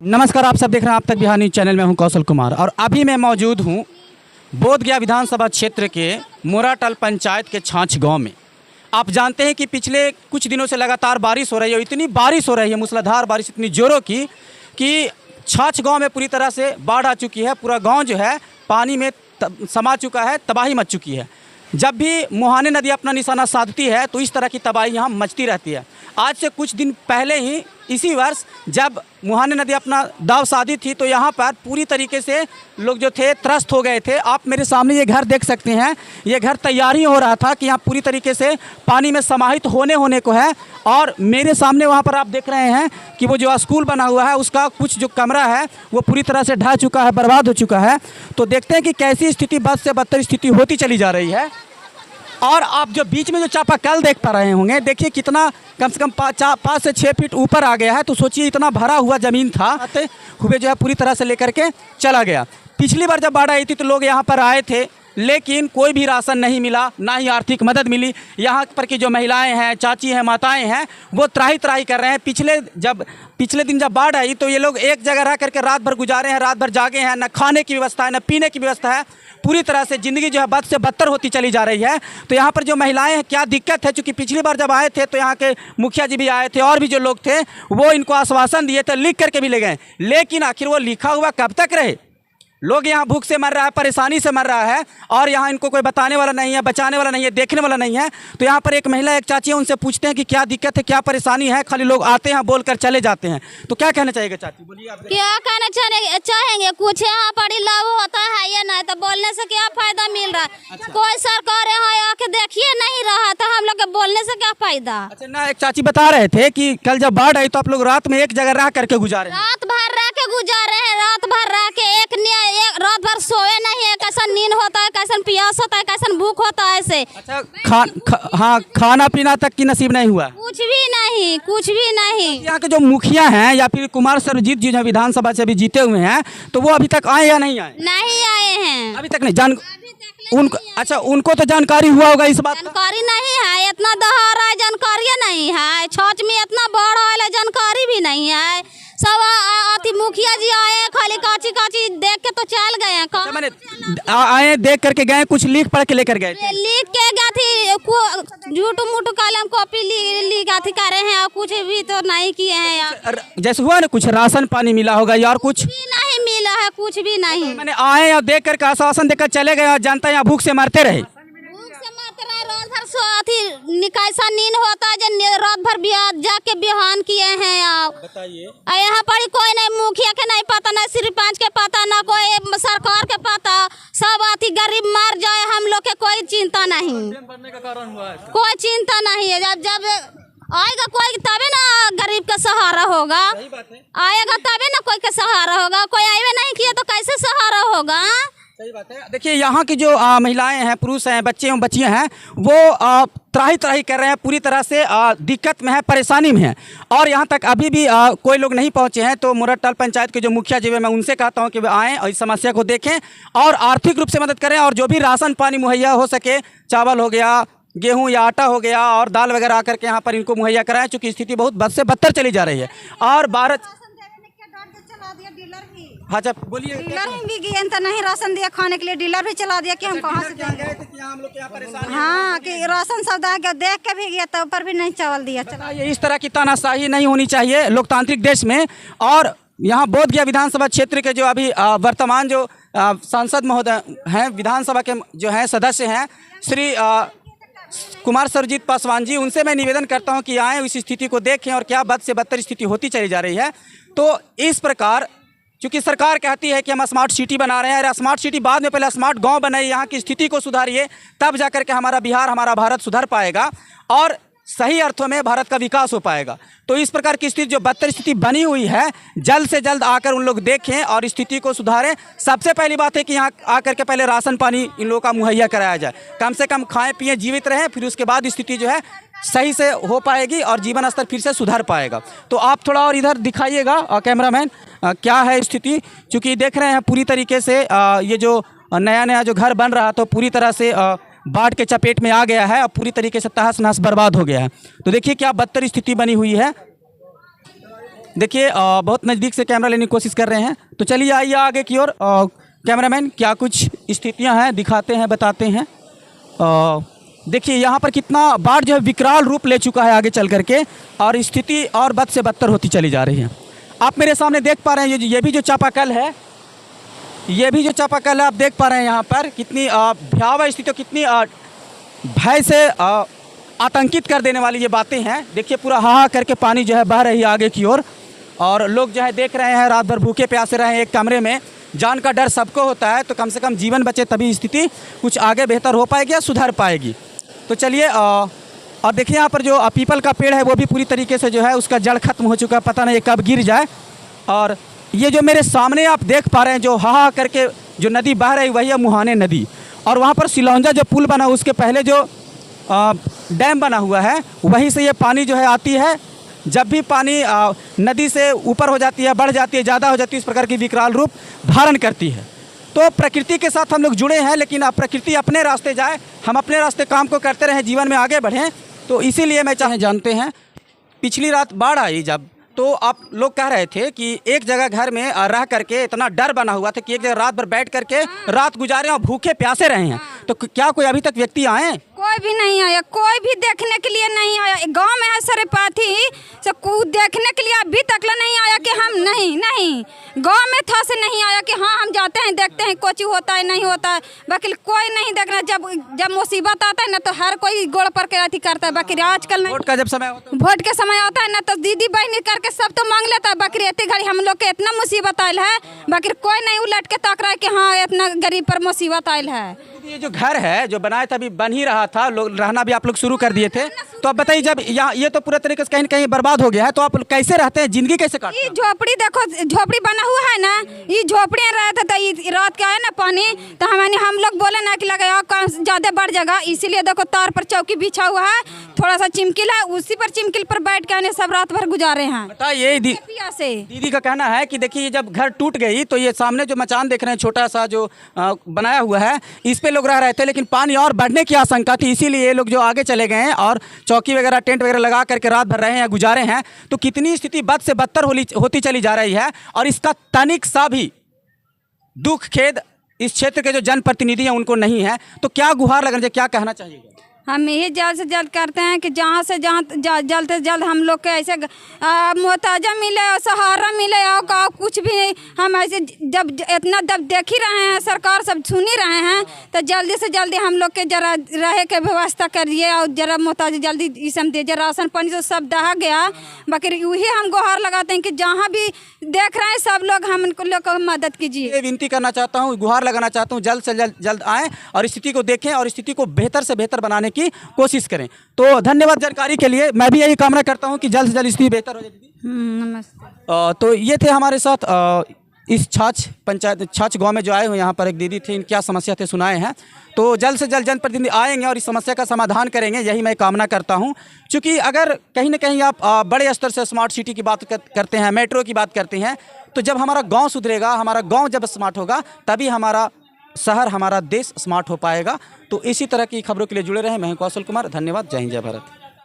नमस्कार, आप सब देख रहे हैं आप तक बिहार न्यूज़ चैनल में। हूं कौशल कुमार और अभी मैं मौजूद हूं बोधगया विधानसभा क्षेत्र के मोराटल पंचायत के छाछ गांव में। आप जानते हैं कि पिछले कुछ दिनों से लगातार बारिश हो रही है। इतनी बारिश हो रही है, मूसलाधार बारिश इतनी ज़ोरों की कि छाछ गांव में पूरी तरह से बाढ़ आ चुकी है। पूरा गांव जो है पानी में समा चुका है, तबाही मच चुकी है। जब भी मुहाने नदी अपना निशाना साधती है तो इस तरह की तबाही यहाँ मचती रहती है। आज से कुछ दिन पहले ही इसी वर्ष जब मुहाने नदी अपना दाव साधी थी तो यहाँ पर पूरी तरीके से लोग जो थे त्रस्त हो गए थे। आप मेरे सामने ये घर देख सकते हैं। ये घर तैयारी हो रहा था कि यहाँ पूरी तरीके से पानी में समाहित होने को है। और मेरे सामने वहाँ पर आप देख रहे हैं कि वो जो स्कूल बना हुआ है उसका कुछ जो कमरा है वो पूरी तरह से ढह चुका है, बर्बाद हो चुका है। तो देखते हैं कि कैसी स्थिति बद से बदतर स्थिति होती चली जा रही है। और आप जो बीच में जो चापाकल देख पा रहे होंगे, देखिए कितना कम से कम 5 से 6 फीट ऊपर आ गया है। तो सोचिए इतना भरा हुआ ज़मीन था, हुए जो है पूरी तरह से लेकर के चला गया। पिछली बार जब बाढ़ आई थी तो लोग यहाँ पर आए थे, लेकिन कोई भी राशन नहीं मिला, ना ही आर्थिक मदद मिली। यहाँ पर की जो महिलाएं हैं, चाची हैं, माताएं हैं, वो त्राही त्राही कर रहे हैं। पिछले दिन जब बाढ़ आई तो ये लोग एक जगह रह करके रात भर गुजारे हैं, रात भर जागे हैं। न खाने की व्यवस्था है, न पीने की व्यवस्था है। पूरी तरह से ज़िंदगी जो है बद से बदतर होती चली जा रही है। तो यहाँ पर जो महिलाएं हैं, क्या दिक्कत है, चूँकि पिछली बार जब आए थे तो यहाँ के मुखिया जी भी आए थे और भी जो लोग थे वो इनको आश्वासन दिए थे, लिख करके भी ले गए। लेकिन आखिर वो लिखा हुआ कब तक रहे? लोग यहाँ भूख से मर रहा है, परेशानी से मर रहा है और यहाँ इनको कोई बताने वाला नहीं है, बचाने वाला नहीं है, देखने वाला नहीं है। तो यहाँ पर एक महिला, एक चाची है, उनसे पूछते हैं कि क्या दिक्कत है, क्या परेशानी है। खाली लोग आते हैं, बोलकर चले जाते हैं। तो क्या कहना चाहिएगा चाची, बोलिए आप। क्या कहना चाहेंगे? कुछ यहाँ पर लाभ होता है या नहीं, तो बोलने से क्या फायदा मिल रहा है? अच्छा। कोई सरकार यहाँ आके देखिए नहीं रहा तो हम लोग के बोलने से क्या फायदा? अच्छा ना, एक चाची बता रहे थे कि कल जब बाढ़ आई तो आप लोग रात में एक जगह रह करके गुजारे। रात भर रह के गुजारे हैं, रात भर रह के एक रात भर सोए नहीं है। कैसन नींद होता है, कैसन प्यास होता है, कैसन भूख होता है ऐसे। अच्छा, हाँ, खाना पीना तक की नसीब नहीं हुआ? कुछ भी नहीं, कुछ भी नहीं। यहाँ के जो मुखिया हैं या फिर कुमार सर्वजीत जी जो विधानसभा से अभी जीते हुए हैं, तो वो अभी तक आए या नहीं आए? नहीं आए हैं, अभी तक नहीं। उनको अच्छा, उनको तो जानकारी हुआ होगा इस बात? जानकारी नहीं है, इतना दहाड़ा जानकारी नहीं है। छाछ में इतना बाढ़ आया, जानकारी भी नहीं है। सब अति मुखिया जी आए, खाली काची काची देख के तो चल गए। मैंने आए, देख करके गए, कुछ लिख पढ़ के लेकर गए? लिख के गए थे, झूठ मूठ कलम कॉपी लिख अथी करे हैं और कुछ भी तो नहीं किए हैं यार। जैसे हुआ ना, कुछ राशन पानी मिला होगा यार? कुछ भी नहीं मिला है, कुछ भी नहीं। मैंने आए और देख करके आश्वासन देकर चले गए और जनता यहाँ भूख से मरते रहे। रात भर कैसा नींद होता है, रात भर जाके बिहान किए हैं आप बताइए। यहाँ पर कोई नहीं, मुखिया के नहीं पता, ना सरपंच के पता, ना कोई सरकार के पता। सब अति गरीब मर जाए, हम लोग के कोई चिंता नहीं, कोई चिंता नहीं है। जब आएगा कोई तबे ना गरीब का सहारा होगा। आएगा तबे ना कोई का सहारा होगा। कोई आए नहीं किया तो कैसे सहारा होगा? सही बात है। देखिए यहाँ की जो महिलाएं हैं, पुरुष हैं, बच्चे एवं बच्चियां हैं, वो त्राही त्राही कर रहे हैं, पूरी तरह से दिक्कत में है, परेशानी में है। और यहाँ तक अभी भी कोई लोग नहीं पहुँचे हैं। तो मोराटल पंचायत के जो मुखिया जी हैं, मैं उनसे कहता हूँ कि वे आएँ और इस समस्या को देखें और आर्थिक रूप से मदद करें। और जो भी राशन पानी मुहैया हो सके, चावल हो गया, गेहूं या आटा हो गया और दाल वगैरह आकर के यहाँ पर इनको मुहैया कराएं, चूँकि स्थिति बहुत बद से बदतर चली जा रही है। और भारत हाँ, जब बोलिए। डीलर भी गए तो नहीं राशन दिया, खाने के लिए डीलर भी चला दिया कि हम कहाँ से गए थे कि हम लोग क्या परेशानी? हाँ, कि राशन सब देख के भी गया तो ऊपर भी नहीं चावल दिया। चला ये इस तरह की तानाशाही नहीं होनी चाहिए लोकतांत्रिक देश में। और यहाँ बोधगया विधानसभा क्षेत्र के जो अभी वर्तमान जो सांसद महोदय हैं, विधानसभा के जो हैं सदस्य हैं, श्री कुमार सर्वजीत पासवान जी, उनसे मैं निवेदन करता हूं कि आएँ, इस स्थिति को देखें और क्या बद से बदतर स्थिति होती चली जा रही है। तो इस प्रकार चूँकि सरकार कहती है कि हम स्मार्ट सिटी बना रहे हैं, अरे स्मार्ट सिटी बाद में, पहले स्मार्ट गांव बनाइए, यहाँ की स्थिति को सुधारिए, तब जाकर के हमारा बिहार, हमारा भारत सुधर पाएगा और सही अर्थों में भारत का विकास हो पाएगा। तो इस प्रकार की स्थिति, जो बदतर स्थिति बनी हुई है, जल्द से जल्द आकर उन लोग देखें और स्थिति को सुधारें। सबसे पहली बात है कि यहाँ आकर के पहले राशन पानी इन लोगों का मुहैया कराया जाए, कम से कम खाएं पिएं, जीवित रहें, फिर उसके बाद स्थिति जो है सही से हो पाएगी और जीवन स्तर फिर से सुधर पाएगा। तो आप थोड़ा और इधर दिखाइएगा कैमरामैन, क्या है स्थिति। चूँकि देख रहे हैं पूरी तरीके से ये जो नया जो घर बन रहा तो पूरी तरह से बाढ़ के चपेट में आ गया है और पूरी तरीके से तहस नहस बर्बाद हो गया है। तो देखिए क्या बदतर स्थिति बनी हुई है। देखिए बहुत नज़दीक से कैमरा लेने की कोशिश कर रहे हैं, तो चलिए आइए आगे की ओर। कैमरामैन क्या कुछ स्थितियां हैं दिखाते हैं, बताते हैं। देखिए यहाँ पर कितना बाढ़ जो है विकराल रूप ले चुका है आगे चल करके, और स्थिति और बद से बदतर होती चली जा रही है। आप मेरे सामने देख पा रहे हैं ये भी जो चापाकल है, ये भी जो चापाकल है आप देख पा रहे हैं यहाँ पर कितनी भयावह स्थिति, कितनी भय से आतंकित कर देने वाली ये बातें हैं। देखिए पूरा हाहा करके पानी जो है बह रही है आगे की ओर, और लोग जो है देख रहे हैं रात भर भूखे प्यासे रहे हैं एक कमरे में। जान का डर सबको होता है, तो कम से कम जीवन बचे तभी स्थिति कुछ आगे बेहतर हो पाएगी या सुधर पाएगी। तो चलिए और देखिए यहाँ पर जो पीपल का पेड़ है वो भी पूरी तरीके से जो है उसका जड़ खत्म हो चुका है, पता नहीं कब गिर जाए। और ये जो मेरे सामने आप देख पा रहे हैं जो हाहा करके जो नदी बह रही वही है मुहाने नदी, और वहाँ पर सिलौंजा जो पुल बना उसके पहले जो डैम बना हुआ है वहीं से ये पानी जो है आती है। जब भी पानी नदी से ऊपर हो जाती है, बढ़ जाती है, ज़्यादा हो जाती है, इस प्रकार की विकराल रूप धारण करती है। तो प्रकृति के साथ हम लोग जुड़े हैं, लेकिन अब प्रकृति अपने रास्ते जाए, हम अपने रास्ते काम को करते रहें, जीवन में आगे बढ़ें। तो इसीलिए मैं जानते हैं पिछली रात बाढ़ आई जब, तो आप लोग कह रहे थे कि एक जगह घर में रह करके इतना डर बना हुआ था कि एक जगह रात भर बैठ करके रात गुजारे और भूखे प्यासे रहे हैं। तो क्या कोई अभी तक व्यक्ति आए? कोई भी नहीं आया, कोई भी देखने के लिए नहीं आया। गांव में है सरपाथी से देखने के लिए अभी तक नहीं आया कि हम नहीं गांव में था से नहीं आया कि हाँ हम जाते हैं देखते हैं कुछ होता है नहीं होता है, बाकी कोई नहीं देखना। जब मुसीबत आता है ना तो हर कोई गोड़ पर के अथी करता है, बाकी आजकल नहीं। वोट का जब समय होता है, वोट के समय आता है ना तो दीदी बहनी करके सब तो मांग लेता है, बाकी इतनी घड़ी हम लोग के इतना मुसीबत आयल है, बाकी कोई नहीं उलट के ताक रहा है कि हाँ इतना गरीब पर मुसीबत आयल है। ये जो घर है जो बनाया था अभी बन ही रहा था, लोग रहना भी आप लोग शुरू कर दिए थे, तो अब बताइए जब यहाँ ये तो पूरा तरीके से कहीं न कहीं बर्बाद हो गया है, तो आप कैसे रहते हैं, जिंदगी कैसे काटते हैं? झोपड़ी देखो, झोपड़ी बना हुआ है ना, ये झोपड़ी रहता था। ये रात के आए ना पानी तो हम लोग बोले ना कि लगाओ काम ज्यादा बढ़ जाएगा, इसीलिए देखो तार पर चौकी बिछा हुआ है, थोड़ा सा चिमकिल है, उसी पर चिमकिल पर बैठ के आने सब रात भर गुजारे हैं। बताइए दीदी का कहना है कि देखिए जब घर टूट गई तो ये सामने जो मचान देख रहे हैं छोटा सा जो बनाया हुआ है, इस पे लोग रह रहे थे, लेकिन पानी और बढ़ने की आशंका थी, इसीलिए ये लोग जो आगे चले गए हैं और चौकी वगैरह टेंट वगैरह लगा करके रात भर रहे हैं, गुजारे हैं। तो कितनी स्थिति बद से बदतर होती चली जा रही है, और इसका तनिक सा भी दुख खेद इस क्षेत्र के जो जनप्रतिनिधि हैं उनको नहीं है। तो क्या गुहार लगना चाहिए, क्या कहना चाहिए? हम यही जल्द से जल्द करते हैं कि जहाँ से जहाँ जल्द से जल्द हम लोग के ऐसे मुआवजा मिले और सहारा मिले और कुछ भी नहीं। हम ऐसे जब इतना दब देख ही रहे हैं, सरकार सब सुन ही रहे हैं, तो जल्दी से जल्दी हम लोग के जरा रहे के व्यवस्था करिए और जरा मुआवजा जल्दी इसम दीजिए। राशन पानी तो सब दहा गया, बाकी वही हम गुहार लगाते हैं कि जहाँ भी देख रहे हैं सब लोग हम लोग को मदद कीजिए। विनती करना चाहता हूँ, गुहार लगाना चाहता हूँ, जल्द से जल्द आएँ और स्थिति को देखें और स्थिति को बेहतर से बेहतर बनाने की कोशिश करें। तो धन्यवाद जानकारी के लिए। मैं भी यही कामना करता हूं कि जल्द से जल्द स्थिति बेहतर हो जाए। दीदी नमस्ते। तो ये थे हमारे साथ इस छाछ गांव में जो आए हुए यहाँ पर एक दीदी थे, इन क्या समस्या थे सुनाए हैं। तो जल्द से जल्द जनप्रतिनिधि आएंगे और इस समस्या का समाधान करेंगे, यही मैं कामना करता हूँ। क्योंकि अगर कहीं ना कहीं आप बड़े स्तर से स्मार्ट सिटी की बात करते हैं, मेट्रो की बात करते हैं, तो जब हमारा गाँव सुधरेगा, हमारा गाँव जब स्मार्ट होगा, तभी हमारा शहर, हमारा देश स्मार्ट हो पाएगा। तो इसी तरह की खबरों के लिए जुड़े रहें। मैं कौशल कुमार, धन्यवाद। जय हिंद, जय भारत।